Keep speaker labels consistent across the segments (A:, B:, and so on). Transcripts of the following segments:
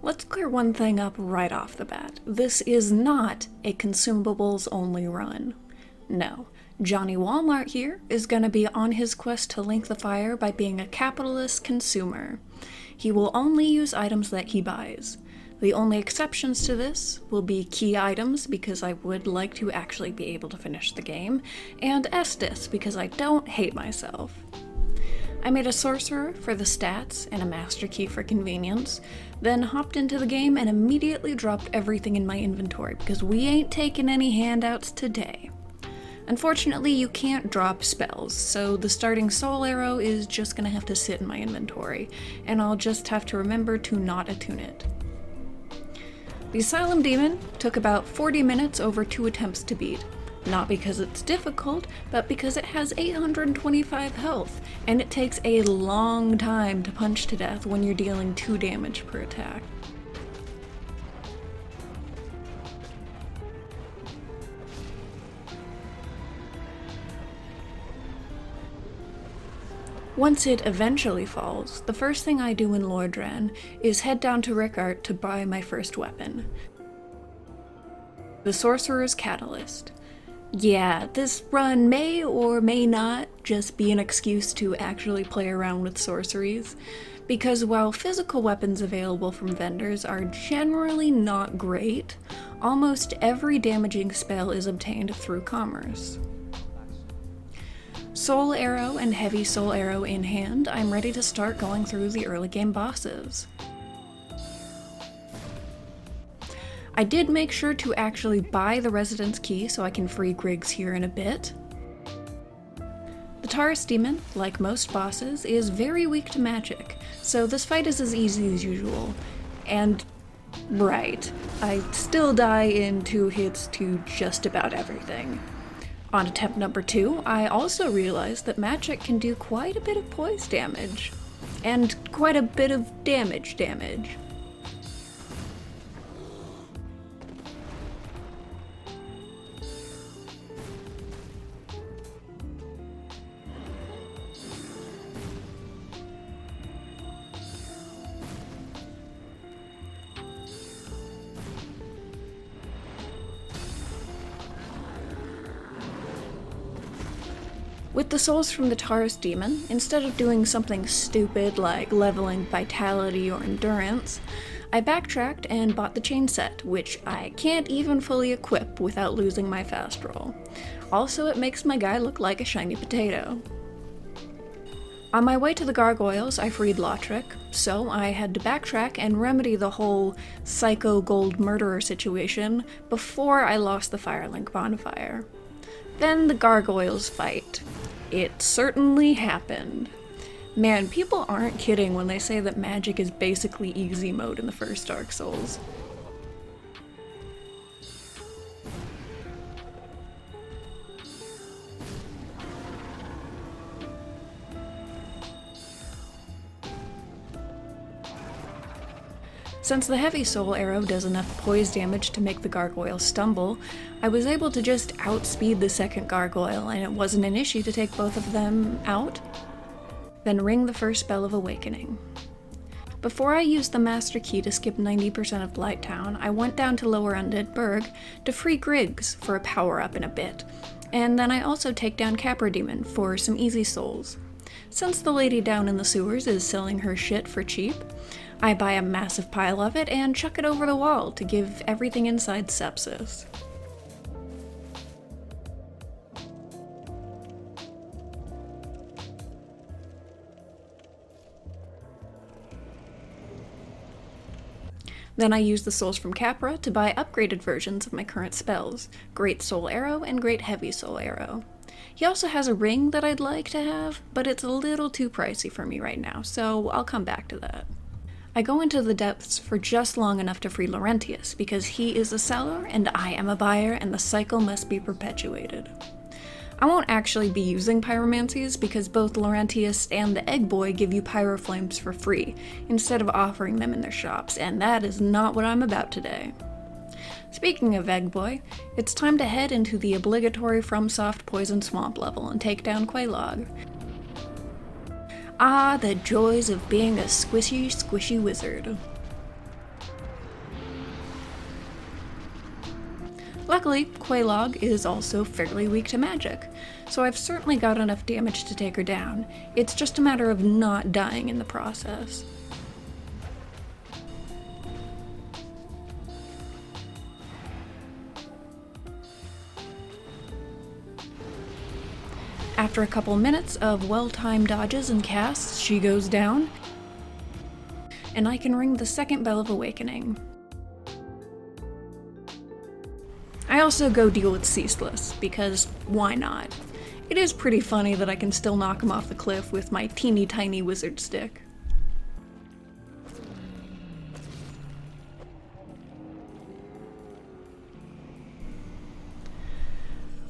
A: Let's clear one thing up right off the bat. This is not a consumables only run. No, Johnny Walmart here is going to be on his quest to link the fire by being a capitalist consumer. He will only use items that he buys. The only exceptions to this will be key items, because I would like to actually be able to finish the game, and Estus, because I don't hate myself. I made a sorcerer for the stats and a master key for convenience, then hopped into the game and immediately dropped everything in my inventory, because we ain't taking any handouts today. Unfortunately, you can't drop spells, so the starting soul arrow is just gonna have to sit in my inventory, and I'll just have to remember to not attune it. The Asylum Demon took about 40 minutes over 2 attempts to beat. Not because it's difficult, but because it has 825 health, and it takes a long time to punch to death when you're dealing 2 damage per attack. Once it eventually falls, the first thing I do in Lordran is head down to Rickart to buy my first weapon, the Sorcerer's Catalyst. Yeah, this run may or may not just be an excuse to actually play around with sorceries, because while physical weapons available from vendors are generally not great, almost every damaging spell is obtained through commerce. Soul Arrow and Heavy Soul Arrow in hand, I'm ready to start going through the early game bosses. I did make sure to actually buy the Residence Key so I can free Griggs here in a bit. The Taurus Demon, like most bosses, is very weak to magic, so this fight is as easy as usual. And right, I still die in 2 hits to just about everything. On attempt number 2, I also realized that magic can do quite a bit of poise damage, and quite a bit of damage. With the souls from the Taurus Demon, instead of doing something stupid like leveling vitality or endurance, I backtracked and bought the chain set, which I can't even fully equip without losing my fast roll. Also, it makes my guy look like a shiny potato. On my way to the gargoyles, I freed Lotric, so I had to backtrack and remedy the whole psycho gold murderer situation before I lost the Firelink bonfire. Then the gargoyles fight. It certainly happened. Man, people aren't kidding when they say that magic is basically easy mode in the first Dark Souls. Since the Heavy Soul Arrow does enough poise damage to make the gargoyle stumble, I was able to just outspeed the second gargoyle, and it wasn't an issue to take both of them out. Then ring the first spell of Awakening. Before I used the Master Key to skip 90% of Blighttown, I went down to Lower Undead Burg to free Griggs for a power-up in a bit, and then I also take down Capra Demon for some easy souls. Since the lady down in the sewers is selling her shit for cheap, I buy a massive pile of it and chuck it over the wall to give everything inside sepsis. Then I use the souls from Capra to buy upgraded versions of my current spells, Great Soul Arrow and Great Heavy Soul Arrow. He also has a ring that I'd like to have, but it's a little too pricey for me right now, so I'll come back to that. I go into the depths for just long enough to free Laurentius, because he is a seller and I am a buyer, and the cycle must be perpetuated. I won't actually be using pyromancies because both Laurentius and the Egg Boy give you pyroflames for free, instead of offering them in their shops, and that is not what I'm about today. Speaking of Egg Boy, it's time to head into the obligatory FromSoft Poison Swamp level and take down Quelaag. Ah, the joys of being a squishy wizard. Luckily, Quelaag is also fairly weak to magic, so I've certainly got enough damage to take her down. It's just a matter of not dying in the process. After a couple minutes of well-timed dodges and casts, she goes down, and I can ring the second bell of awakening. I also go deal with Ceaseless, because why not? It is pretty funny that I can still knock him off the cliff with my teeny tiny wizard stick.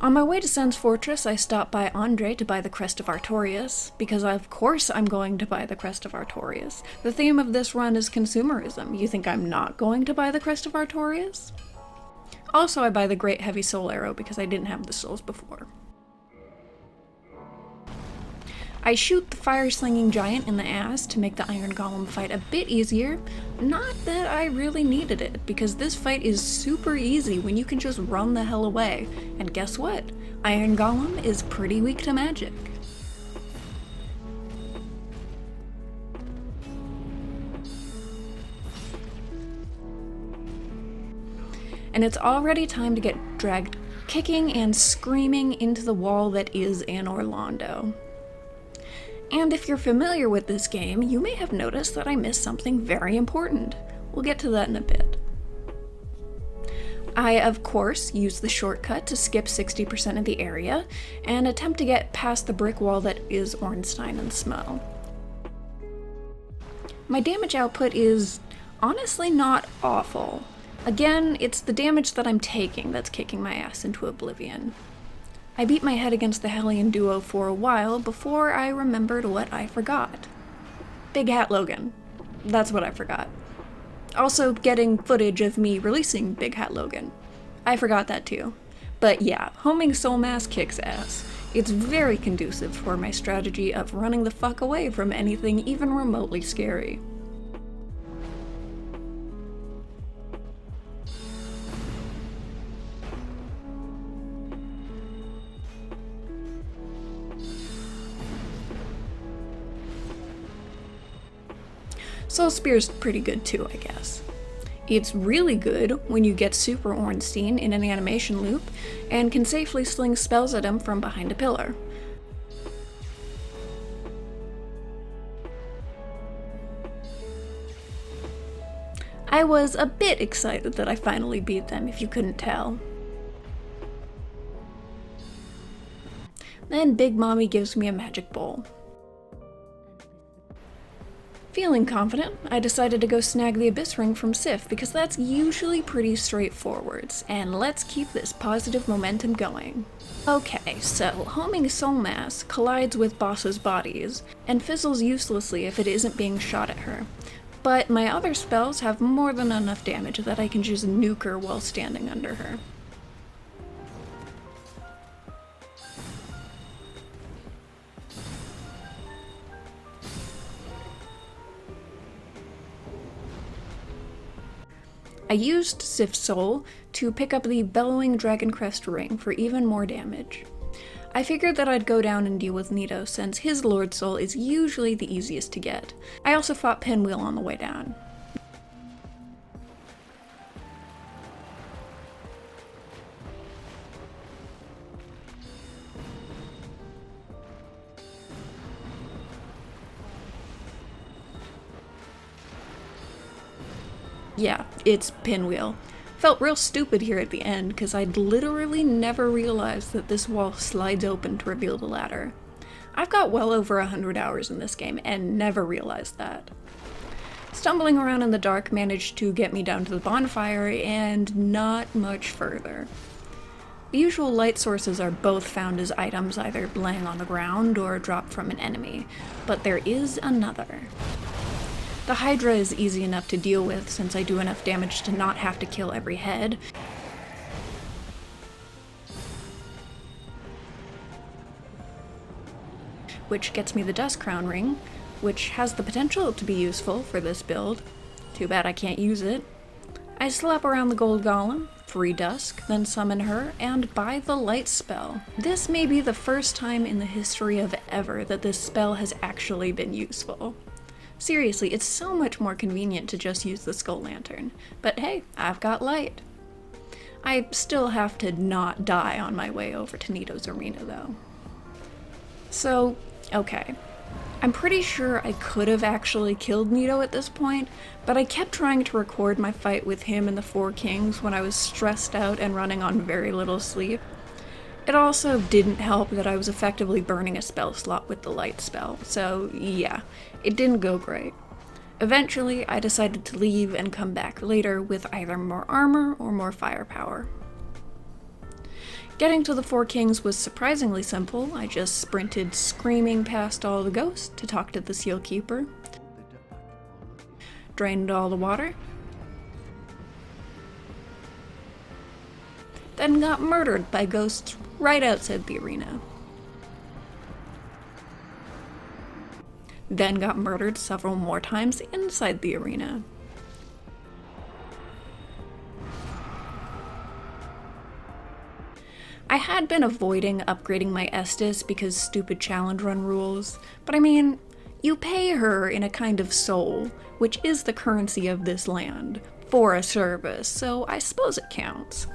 A: On my way to Sen's Fortress, I stop by Andre to buy the Crest of Artorias, because of course I'm going to buy the Crest of Artorias. The theme of this run is consumerism. You think I'm not going to buy the Crest of Artorias? Also, I buy the Great Heavy Soul Arrow because I didn't have the souls before. I shoot the fire-slinging giant in the ass to make the Iron Golem fight a bit easier. Not that I really needed it, because this fight is super easy when you can just run the hell away. And guess what? Iron Golem is pretty weak to magic. And it's already time to get dragged kicking and screaming into the wall that is Anor Londo. And if you're familiar with this game, you may have noticed that I missed something very important. We'll get to that in a bit. I, of course, use the shortcut to skip 60% of the area and attempt to get past the brick wall that is Ornstein and Smough. My damage output is honestly not awful. Again, it's the damage that I'm taking that's kicking my ass into oblivion. I beat my head against the Hellion duo for a while before I remembered what I forgot. Big Hat Logan. That's what I forgot. Also, getting footage of me releasing Big Hat Logan. I forgot that too. But yeah, homing Soul Mass kicks ass. It's very conducive for my strategy of running the fuck away from anything even remotely scary. Soul Spear's pretty good too, I guess. It's really good when you get Super Ornstein in an animation loop and can safely sling spells at him from behind a pillar. I was a bit excited that I finally beat them, if you couldn't tell. Then Big Mommy gives me a magic bowl. Feeling confident, I decided to go snag the Abyss Ring from Sif because that's usually pretty straightforward, and let's keep this positive momentum going. Okay, so homing Soul Mass collides with bosses' bodies and fizzles uselessly if it isn't being shot at her, but my other spells have more than enough damage that I can just nuke her while standing under her. I used Sif's Soul to pick up the Bellowing Dragoncrest Ring for even more damage. I figured that I'd go down and deal with Nito since his Lord Soul is usually the easiest to get. I also fought Pinwheel on the way down. Yeah, it's Pinwheel. Felt real stupid here at the end, because I'd literally never realized that this wall slides open to reveal the ladder. I've got well over 100 hours in this game, and never realized that. Stumbling around in the dark managed to get me down to the bonfire, and not much further. The usual light sources are both found as items either laying on the ground or dropped from an enemy, but there is another. The Hydra is easy enough to deal with since I do enough damage to not have to kill every head. Which gets me the Dust Crown Ring, which has the potential to be useful for this build. Too bad I can't use it. I slap around the Gold Golem Free Dusk, then summon her, and buy the Light spell. This may be the first time in the history of ever that this spell has actually been useful. Seriously, it's so much more convenient to just use the Skull Lantern. But hey, I've got Light. I still have to not die on my way over to Nito's arena though. So, okay. I'm pretty sure I could have actually killed Nito at this point, but I kept trying to record my fight with him and the Four Kings when I was stressed out and running on very little sleep. It also didn't help that I was effectively burning a spell slot with the Light spell, so yeah, it didn't go great. Eventually, I decided to leave and come back later with either more armor or more firepower. Getting to the Four Kings was surprisingly simple. I just sprinted screaming past all the ghosts to talk to the Seal Keeper, drained all the water, then got murdered by ghosts right outside the arena. Then got murdered several more times inside the arena. I had been avoiding upgrading my Estus because stupid challenge run rules, but I mean, you pay her in a kind of soul, which is the currency of this land, for a service, so I suppose it counts.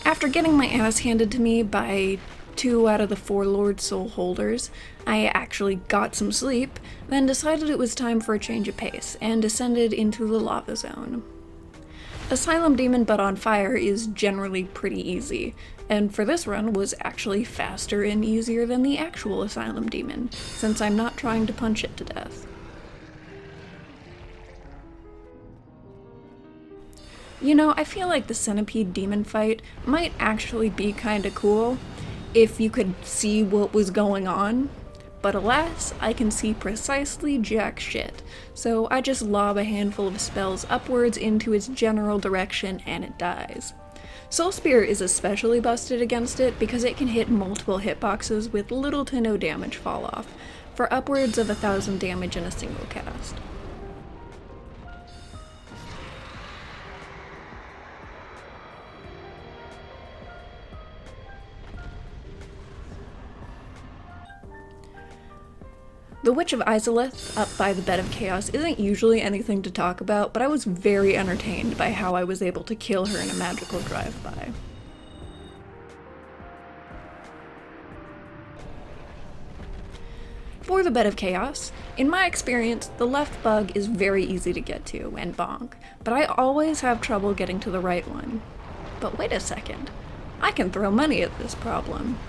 A: After getting my ass handed to me by 2 out of the 4 Lord Soul holders, I actually got some sleep, then decided it was time for a change of pace, and descended into the lava zone. Asylum Demon but on fire is generally pretty easy, and for this run was actually faster and easier than the actual Asylum Demon, since I'm not trying to punch it to death. You know, I feel like the Centipede Demon fight might actually be kinda cool if you could see what was going on, but alas, I can see precisely jack shit, so I just lob a handful of spells upwards into its general direction and it dies. Soul Spear is especially busted against it because it can hit multiple hitboxes with little to no damage fall off, for upwards of 1,000 damage in a single cast. The Witch of Izalith, up by the Bed of Chaos, isn't usually anything to talk about, but I was very entertained by how I was able to kill her in a magical drive-by. For the Bed of Chaos, in my experience, the left bug is very easy to get to and bonk, but I always have trouble getting to the right one. But wait a second, I can throw money at this problem.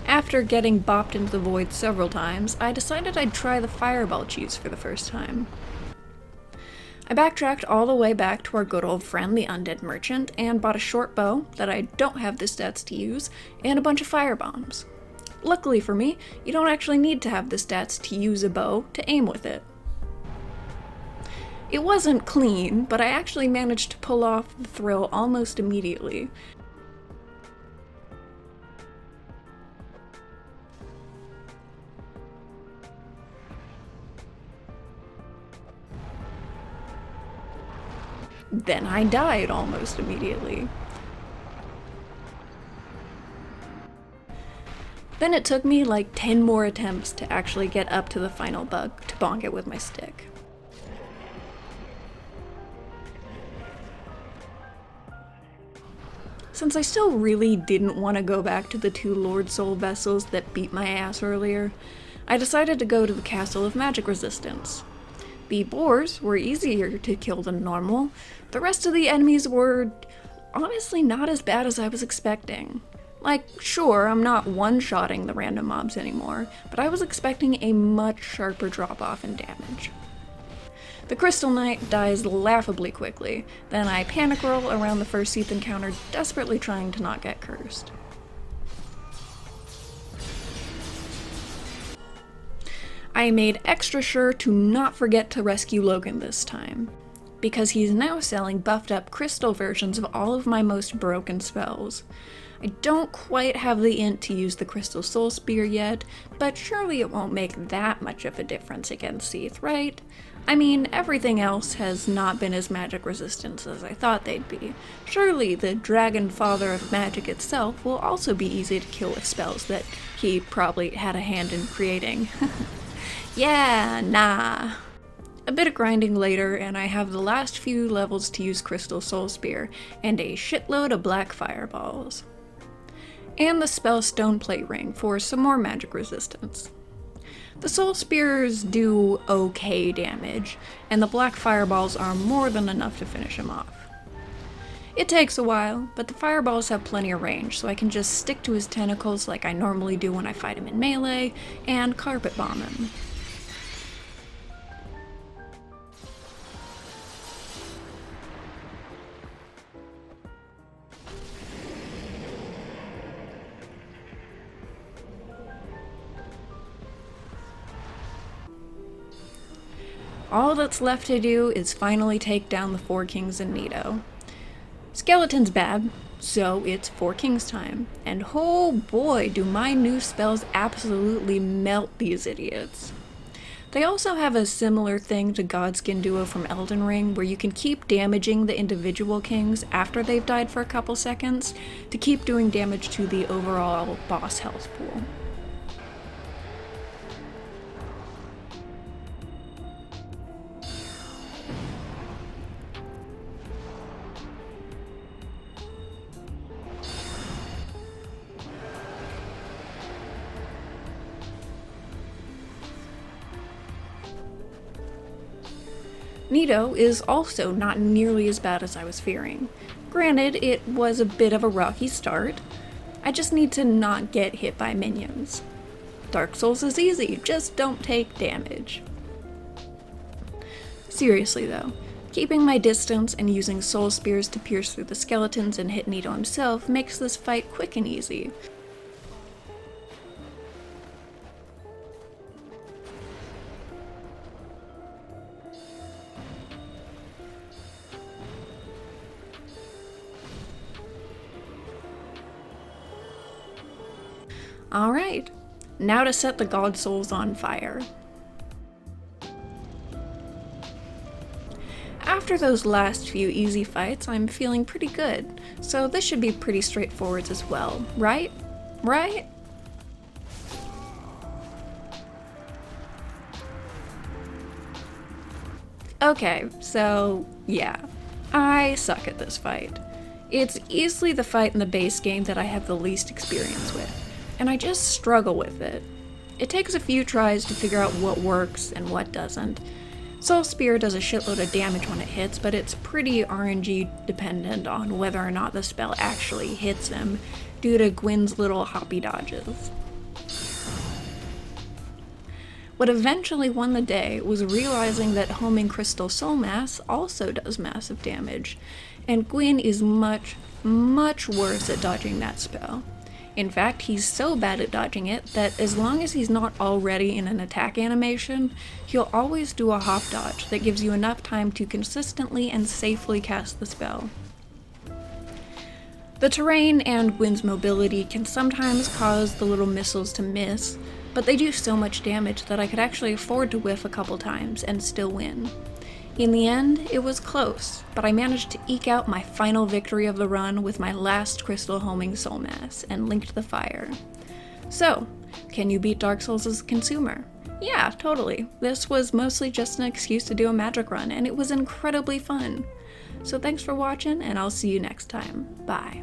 A: After getting bopped into the void several times, I decided I'd try the fireball cheese for the first time. I backtracked all the way back to our good old friend the Undead Merchant and bought a short bow that I don't have the stats to use, and a bunch of firebombs. Luckily for me, you don't actually need to have the stats to use a bow to aim with it. It wasn't clean, but I actually managed to pull off the throw almost immediately. Then I died almost immediately. Then it took me like 10 more attempts to actually get up to the final bug to bonk it with my stick. Since I still really didn't want to go back to the 2 Lord Soul vessels that beat my ass earlier, I decided to go to the Castle of Magic Resistance. The boars were easier to kill than normal. The rest of the enemies were honestly not as bad as I was expecting. Like, sure, I'm not one-shotting the random mobs anymore, but I was expecting a much sharper drop-off in damage. The Crystal Knight dies laughably quickly, then I panic roll around the first Seath encounter, desperately trying to not get cursed. I made extra sure to not forget to rescue Logan this time, because he's now selling buffed up crystal versions of all of my most broken spells. I don't quite have the int to use the Crystal Soul Spear yet, but surely it won't make that much of a difference against Seath, right? I mean, everything else has not been as magic resistant as I thought they'd be. Surely the Dragon Father of Magic itself will also be easy to kill with spells that he probably had a hand in creating. Yeah, nah. A bit of grinding later, and I have the last few levels to use Crystal Soul Spear, and a shitload of black fireballs. And the spell Stone Plate Ring for some more magic resistance. The Soul Spears do okay damage, and the black fireballs are more than enough to finish him off. It takes a while, but the fireballs have plenty of range, so I can just stick to his tentacles like I normally do when I fight him in melee, and carpet bomb him. All that's left to do is finally take down the 4 kings in Nido. Skeleton's bad, so it's 4 kings time, and oh boy do my new spells absolutely melt these idiots. They also have a similar thing to Godskin Duo from Elden Ring, where you can keep damaging the individual kings after they've died for a couple seconds to keep doing damage to the overall boss health pool. Nido is also not nearly as bad as I was fearing. Granted, it was a bit of a rocky start. I just need to not get hit by minions. Dark Souls is easy, just don't take damage. Seriously though, keeping my distance and using soul spears to pierce through the skeletons and hit Nido himself makes this fight quick and easy. Alright, now to set the god souls on fire. After those last few easy fights, I'm feeling pretty good, so this should be pretty straightforward as well, right? Right? Okay, so yeah, I suck at this fight. It's easily the fight in the base game that I have the least experience with, and I just struggle with it. It takes a few tries to figure out what works and what doesn't. Soul Spear does a shitload of damage when it hits, but it's pretty RNG dependent on whether or not the spell actually hits him, due to Gwyn's little hoppy dodges. What eventually won the day was realizing that homing Crystal Soul Mass also does massive damage, and Gwyn is much, much worse at dodging that spell. In fact, he's so bad at dodging it that as long as he's not already in an attack animation, he'll always do a hop dodge that gives you enough time to consistently and safely cast the spell. The terrain and Gwyn's mobility can sometimes cause the little missiles to miss, but they do so much damage that I could actually afford to whiff a couple times and still win. In the end, it was close, but I managed to eke out my final victory of the run with my last crystal homing soul mass and linked the fire. So, can you beat Dark Souls as a consumer? Yeah, totally. This was mostly just an excuse to do a magic run, and it was incredibly fun. So thanks for watching, and I'll see you next time. Bye.